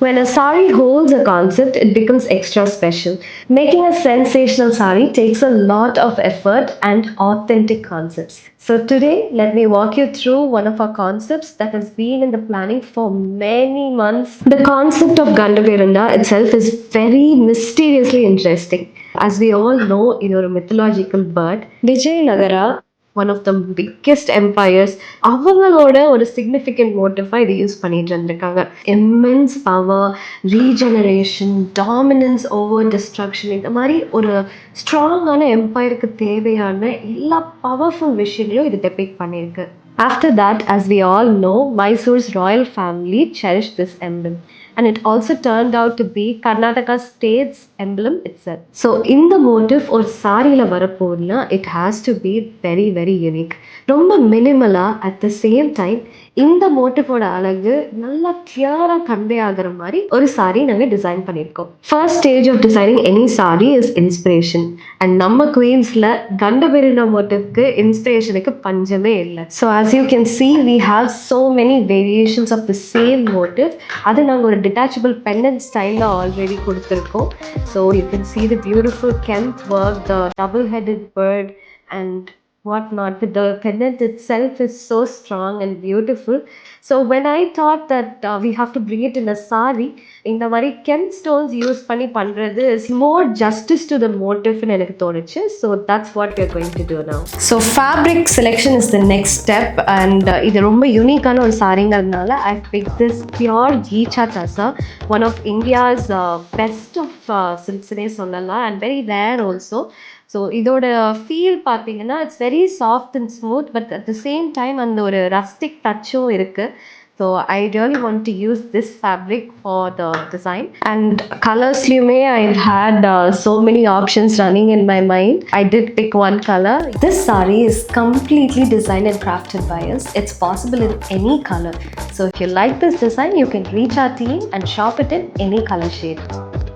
When a sari holds a concept, it becomes extra special. Making a sensational sari takes a lot of effort and authentic concepts. So today, let me walk you through one of our concepts that has been in the planning for many months. The concept of Gandavirunda itself is very mysteriously interesting. As we all know, in a mythological bird, Vijayanagara, one of the biggest empires, அவங்களோட ஒரு significant மோட்டிஃபாக இதை use பண்ணிட்டு இருந்திருக்காங்க. Immense power, regeneration, dominance over destruction, இந்த மாதிரி ஒரு ஸ்ட்ராங்கான எம்பையருக்கு தேவையான எல்லா பவர்ஃபுல் விஷயங்களையும் இது டெபிக் பண்ணியிருக்கு. After that, as we all know, Mysore's royal family cherished this emblem, and it also turned out to be Karnataka state's emblem itself. So in the motif or sarila varapodna, it has to be very very unique. ரொம்ப மினிமலா at the same time இந்த மோட்டிஃபோட அழகு நல்லா கிளியரா convey ஆகிற மாதிரி ஒரு sorry நாங்கள் design பண்ணியிருக்கோம். First stage of designing any sari is inspiration. And நம்ம குவீன்ஸ்ல கண்டபெரினா மோட்டிவ்க்கு இன்ஸ்பிரேஷனுக்கு பஞ்சமே இல்லை. So as you can see we have so many variations of the same motif. அது நாங்கள் ஒரு டிட்டாச்சபிள் பெண்டன்ட் ஸ்டைலில் ஆல்ரெடி கொடுத்துருக்கோம். So you can see the beautiful kemp work, the double headed bird and whatnot. The pendant itself is so strong and beautiful. So when I thought that we have to bring it in a sari, இந்த மாதிரி gem stones use பண்ணி பண்ணுறது is more justice to the மோட்டிவ்னு எனக்கு தோணுச்சு. So that's what we are going to do now. So fabric selection is the next step. And இது ரொம்ப யூனிக்கான ஒரு சாரிங்கிறதுனால I pick this pure jicha tussar, one of India's best of சில்க்ஸ்னே சொல்லலாம், and very rare also. So இதோட feel பார்த்தீங்கன்னா it's very soft and smooth, but at the same time அந்த ஒரு ரஸ்டிக் டச்சும் இருக்குது. So I really want to use this fabric for the design. And கலர்ஸ்லையுமே I had so many options running in my mind. I did pick one color. This saree is completely designed and crafted by us. It's possible in any color. So if you like this design, you can reach our team and shop it in any color shade.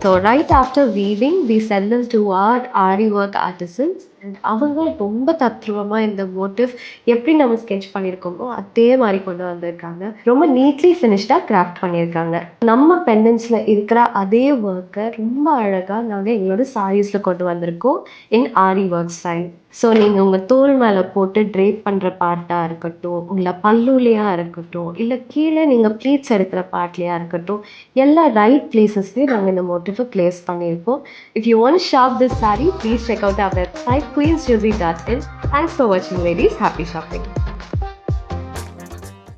So right after weaving, we sell this to our Ari work artisans, and அவங்க ரொம்ப தத்ரூபமாக இந்த motive எப்படி நம்ம sketch பண்ணியிருக்கோமோ அதே மாதிரி கொண்டு வந்திருக்காங்க. ரொம்ப நீட்லி ஃபினிஷ்டாக கிராஃப்ட் பண்ணியிருக்காங்க. நம்ம பெண்டன்ஸில் இருக்கிற அதே ஒர்க்கை ரொம்ப அழகாக நாங்கள் எங்களோட சாரீஸில் கொண்டு வந்திருக்கோம் இன் ஆரி ஒர்க் ஸ்டைல். ஸோ நீங்கள் உங்கள் தோல் மேலே போட்டு ட்ரேப் பண்ணுற பார்ட்டாக இருக்கட்டும், உங்களை பல்லுலையாக இருக்கட்டும், இல்லை கீழே நீங்கள் ப்ளீட்ஸ் எடுக்கிற பார்ட்லையாக இருக்கட்டும், எல்லா ரைட் பிளேசஸ்லேயும் நாங்கள் இந்த மோட்டிஃபை பிளேஸ் பண்ணியிருக்கோம். If you want shop this saree, please check out our website queensjewelry.in. Thanks for watching ladies. Happy shopping.